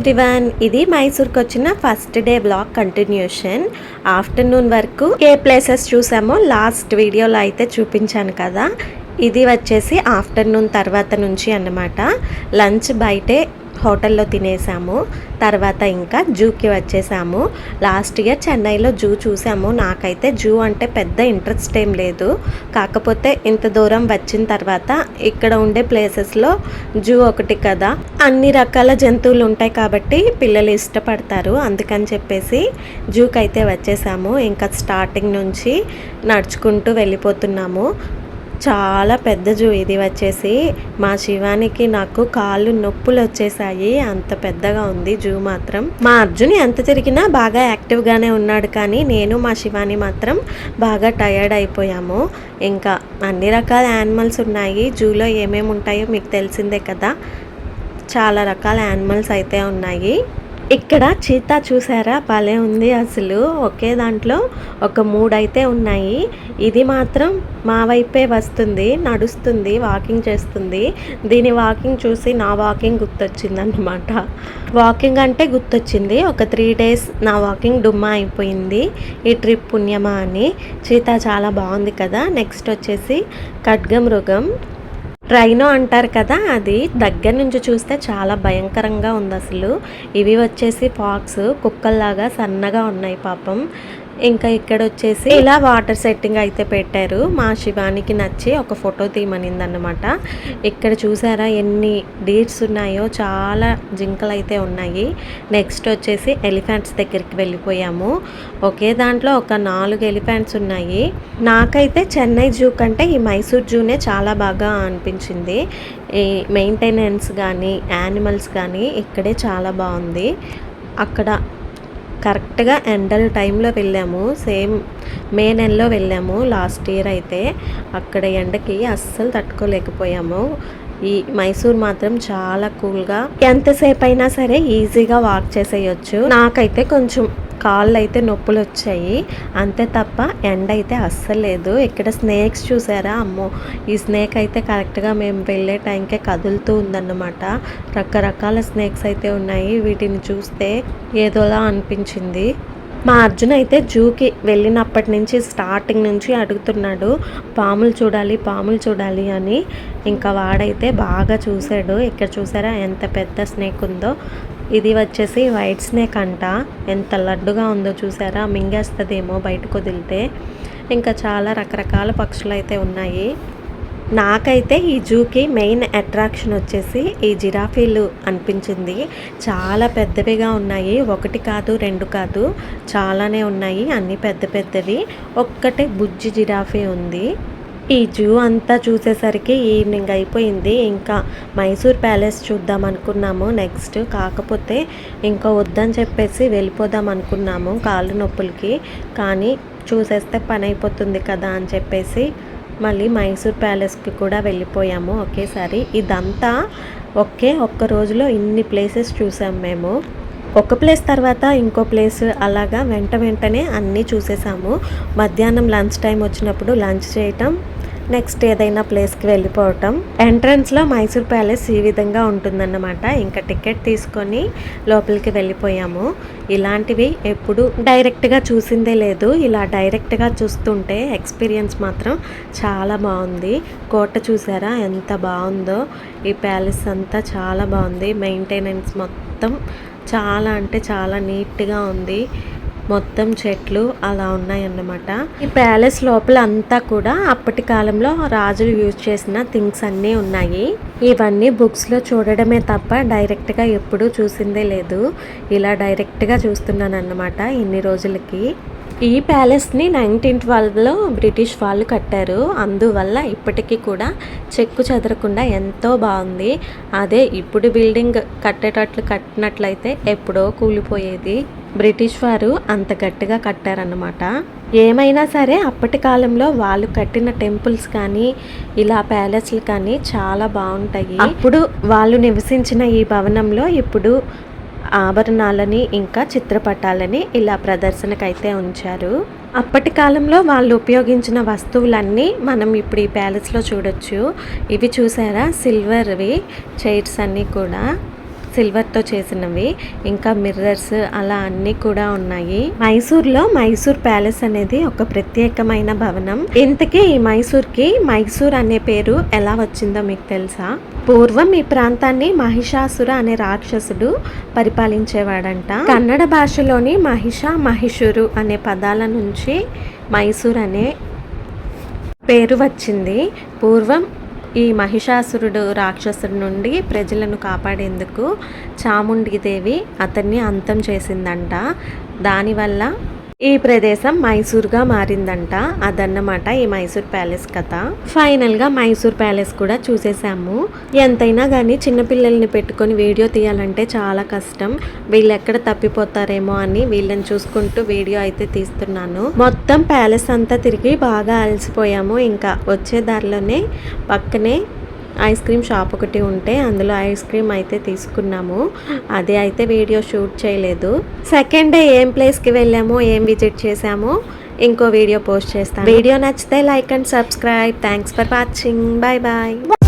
Everyone, ఇది మైసూర్కి వచ్చిన first day blog continuation. Afternoon వరకు ఏ ప్లేసెస్ చూసామో లాస్ట్ వీడియోలో అయితే చూపించాను కదా. ఇది వచ్చేసి ఆఫ్టర్నూన్ తర్వాత నుంచి అన్నమాట. లంచ్ బయటే హోటల్లో తినేసాము. తర్వాత ఇంకా జూకి వచ్చేసాము. లాస్ట్ ఇయర్ చెన్నైలో జూ చూసాము. నాకైతే జూ అంటే పెద్ద ఇంట్రెస్ట్ ఏం లేదు. కాకపోతే ఇంత దూరం వచ్చిన తర్వాత ఇక్కడ ఉండే ప్లేసెస్లో జూ ఒకటి కదా, అన్ని రకాల జంతువులు ఉంటాయి కాబట్టి పిల్లలు ఇష్టపడతారు. అందుకని చెప్పేసి జూకి అయితే వచ్చేసాము. ఇంకా స్టార్టింగ్ నుంచి నడుచుకుంటూ వెళ్ళిపోతున్నాము. చాలా పెద్ద జూ ఇది వచ్చేసి. మా శివానికి నాకు కాళ్ళు నొప్పులు వచ్చేసాయి, అంత పెద్దగా ఉంది జూ మాత్రం. మా అర్జున్ ఎంత తిరిగినా బాగా యాక్టివ్గానే ఉన్నాడు, కానీ నేను మా శివాని మాత్రం బాగా టయర్డ్ అయిపోయాము. ఇంకా అన్ని రకాల యానిమల్స్ ఉన్నాయి జూలో. ఏమేమి ఉంటాయో మీకు తెలిసిందే కదా, చాలా రకాల యానిమల్స్ అయితే ఉన్నాయి. ఇక్కడ చీతా చూసారా, భలే ఉంది అసలు. ఒకే దాంట్లో ఒక 3 అయితే ఉన్నాయి. ఇది మాత్రం మా వైపే వస్తుంది, నడుస్తుంది, వాకింగ్ చేస్తుంది. దీని వాకింగ్ చూసి నా వాకింగ్ గుర్తొచ్చింది అన్నమాట. వాకింగ్ అంటే గుర్తొచ్చింది, ఒక 3 days నా వాకింగ్ డుమ్మా అయిపోయింది ఈ ట్రిప్ పుణ్యమా అని. చీతా చాలా బాగుంది కదా. నెక్స్ట్ వచ్చేసి ఖడ్గమృగం, రైనో అంటారు కదా, అది దగ్గర నుంచి చూస్తే చాలా భయంకరంగా ఉంది అసలు. ఇవి వచ్చేసి ఫాక్స్, కుక్కల్లాగా సన్నగా ఉన్నాయి పాపం. ఇంకా ఇక్కడ వచ్చేసి ఇలా వాటర్ సెట్టింగ్ అయితే పెట్టారు. మా శివానికి నచ్చి ఒక ఫోటో తీయమనింది అన్నమాట. ఇక్కడ చూసారా ఎన్ని డీర్స్ ఉన్నాయో, చాలా జింకలు అయితే ఉన్నాయి. నెక్స్ట్ వచ్చేసి ఎలిఫెంట్స్ దగ్గరికి వెళ్ళిపోయాము. ఒకే దాంట్లో ఒక 4 ఎలిఫెంట్స్ ఉన్నాయి. నాకైతే చెన్నై జూ కంటే ఈ మైసూర్ జూనే చాలా బాగా అనిపించింది. ఈ మెయింటెనెన్స్ కానీ యానిమల్స్ కానీ ఇక్కడే చాలా బాగుంది. అక్కడ కరెక్ట్గా ఎండల టైంలో వెళ్ళాము. సేమ్ మే నెలలో వెళ్ళాము లాస్ట్ ఇయర్ అయితే. అక్కడ ఎండకి అస్సలు తట్టుకోలేకపోయాము. ఈ మైసూర్ మాత్రం చాలా కూల్గా, ఎంతసేపు అయినా సరే ఈజీగా వాక్ చేసేయచ్చు. నాకైతే కొంచెం కాళ్ళు అయితే నొప్పులు వచ్చాయి అంతే తప్ప ఎండ అయితే అస్సలు లేదు. ఇక్కడ స్నేక్స్ చూసారా, అమ్మో, ఈ స్నేక్ అయితే కరెక్ట్గా మేము వెళ్ళే టైంకే కదులుతూ ఉందన్నమాట. రకరకాల స్నేక్స్ అయితే ఉన్నాయి. వీటిని చూస్తే ఏదోలా అనిపించింది. మా అర్జున్ అయితే జూకి వెళ్ళినప్పటి నుంచి స్టార్టింగ్ నుంచి అడుగుతున్నాడు, పాములు చూడాలి పాములు చూడాలి అని. ఇంకా వాడైతే బాగా చూశాడు. ఇక్కడ చూసారా ఎంత పెద్ద స్నేక్ ఉందో. ఇది వచ్చేసి వైట్ స్నేక్ అంట. ఎంత లడ్డుగా ఉందో చూసారా, మింగేస్తుందేమో బయటకు వదిలితే. ఇంకా చాలా రకరకాల పక్షులు అయితే ఉన్నాయి. నాకైతే ఈ జూకి మెయిన్ అట్రాక్షన్ వచ్చేసి ఈ జిరాఫీలు అనిపించింది. చాలా పెద్దవిగా ఉన్నాయి. 1 కాదు 2 కాదు, చాలానే ఉన్నాయి. అన్నీ పెద్ద పెద్దవి. ఒక్కటే బుజ్జి జిరాఫీ ఉంది. ఈ జూ అంతా చూసేసరికి ఈవినింగ్ అయిపోయింది. ఇంకా మైసూర్ ప్యాలెస్ చూద్దాం అనుకున్నాము నెక్స్ట్. కాకపోతే ఇంకా వద్దని చెప్పేసి వెళ్ళిపోదాం అనుకున్నాము కాళ్ళు నొప్పులకి. కానీ చూసేస్తే పని అయిపోతుంది కదా అని చెప్పేసి మళ్ళీ మైసూర్ ప్యాలెస్కి కూడా వెళ్ళిపోయాము ఒకేసారి. ఇదంతా ఒక్క రోజులో ఇన్ని ప్లేసెస్ చూసాం మేము. ఒక ప్లేస్ తర్వాత ఇంకో ప్లేస్, అలాగా వెంటనే అన్నీ చూసేసాము. మధ్యాహ్నం లంచ్ టైం వచ్చినప్పుడు లంచ్ చేయటం, నెక్స్ట్ ఏదైనా ప్లేస్కి వెళ్ళిపోవటం. ఎంట్రన్స్లో మైసూర్ ప్యాలెస్ ఈ విధంగా ఉంటుందన్నమాట. ఇంకా టికెట్ తీసుకొని లోపలికి వెళ్ళిపోయాము. ఇలాంటివి ఎప్పుడు డైరెక్ట్గా చూసిందే లేదు. ఇలా డైరెక్ట్గా చూస్తుంటే ఎక్స్పీరియన్స్ మాత్రం చాలా బాగుంది. కోట చూసారా ఎంత బాగుందో. ఈ ప్యాలెస్ అంతా చాలా బాగుంది. మెయింటెనెన్స్ మొత్తం చాలా అంటే చాలా నీట్గా ఉంది. మొత్తం చెట్లు అలా ఉన్నాయన్నమాట. ఈ ప్యాలెస్ లోపల అంతా కూడా అప్పటి కాలంలో రాజులు యూజ్ చేసిన థింగ్స్ అన్నీ ఉన్నాయి. ఇవన్నీ బుక్స్లో చూడడమే తప్ప డైరెక్ట్గా ఎప్పుడూ చూసిందే లేదు. ఇలా డైరెక్ట్గా చూస్తున్నాను అన్నమాట ఇన్ని రోజులకి. ఈ ప్యాలెస్ని 1912లో బ్రిటిష్ వాళ్ళు కట్టారు. అందువల్ల ఇప్పటికీ కూడా చెక్కు చెదరకుండా ఎంతో బాగుంది. అదే ఇప్పుడు బిల్డింగ్ కట్టినట్లయితే ఎప్పుడో కూలిపోయేది. బ్రిటిష్ వారు అంత గట్టిగా కట్టారన్నమాట. ఏమైనా సరే అప్పటి కాలంలో వాళ్ళు కట్టిన టెంపుల్స్ కానీ ఇలా ప్యాలెస్లు కానీ చాలా బాగుంటాయి. అప్పుడు వాళ్ళు నివసించిన ఈ భవనంలో ఇప్పుడు ఆభరణాలని ఇంకా చిత్రపటాలని ఇలా ప్రదర్శనకైతే ఉంచారు. అప్పటి కాలంలో వాళ్ళు ఉపయోగించిన వస్తువులన్నీ మనం ఇప్పుడు ఈ ప్యాలెస్లో చూడొచ్చు. ఇవి చూసారా, సిల్వర్వి చైర్స్ అన్నీ కూడా సిల్వర్తో చేసినవి, ఇంకా మిర్రర్స్ అలా అన్నీ కూడా ఉన్నాయి. మైసూర్లో మైసూర్ ప్యాలెస్ అనేది ఒక ప్రత్యేకమైన భవనం. ఇంతకీ ఈ మైసూర్కి మైసూర్ అనే పేరు ఎలా వచ్చిందో మీకు తెలుసా? పూర్వం ఈ ప్రాంతాన్ని మహిషాసుర అనే రాక్షసుడు పరిపాలించేవాడంట. కన్నడ భాషలోని మహిష, మహిషురు అనే పదాల నుంచి మైసూర్ అనే పేరు వచ్చింది. పూర్వం ఈ మహిషాసురుడు రాక్షసుడి నుండి ప్రజలను కాపాడేందుకు చాముండిదేవి అతన్ని అంతం చేసిందంట. దానివల్ల ఈ ప్రదేశం మైసూర్గా మారిందంట. అదన్నమాట ఈ మైసూర్ ప్యాలెస్ కథ. ఫైనల్గా మైసూర్ ప్యాలెస్ కూడా చూసేసాము. ఎంతైనా కానీ చిన్నపిల్లల్ని పెట్టుకొని వీడియో తీయాలంటే చాలా కష్టం. వీళ్ళు ఎక్కడ తప్పిపోతారేమో అని వీళ్ళని చూసుకుంటూ వీడియో అయితే తీస్తున్నాను. మొత్తం ప్యాలెస్ అంతా తిరిగి బాగా అలసిపోయాము. ఇంకా వచ్చే దారిలోనే పక్కనే ఐస్ క్రీమ్ షాప్ ఒకటి ఉంటే అందులో ఐస్ క్రీమ్ అయితే తీసుకున్నాము. అదే అయితే వీడియో షూట్ చేయలేదు. సెకండ్ డే ఏం ప్లేస్కి వెళ్ళామో, ఏం విజిట్ చేసామో ఇంకో వీడియో పోస్ట్ చేస్తాను. వీడియో నచ్చితే like and subscribe. Thanks for watching. Bye bye.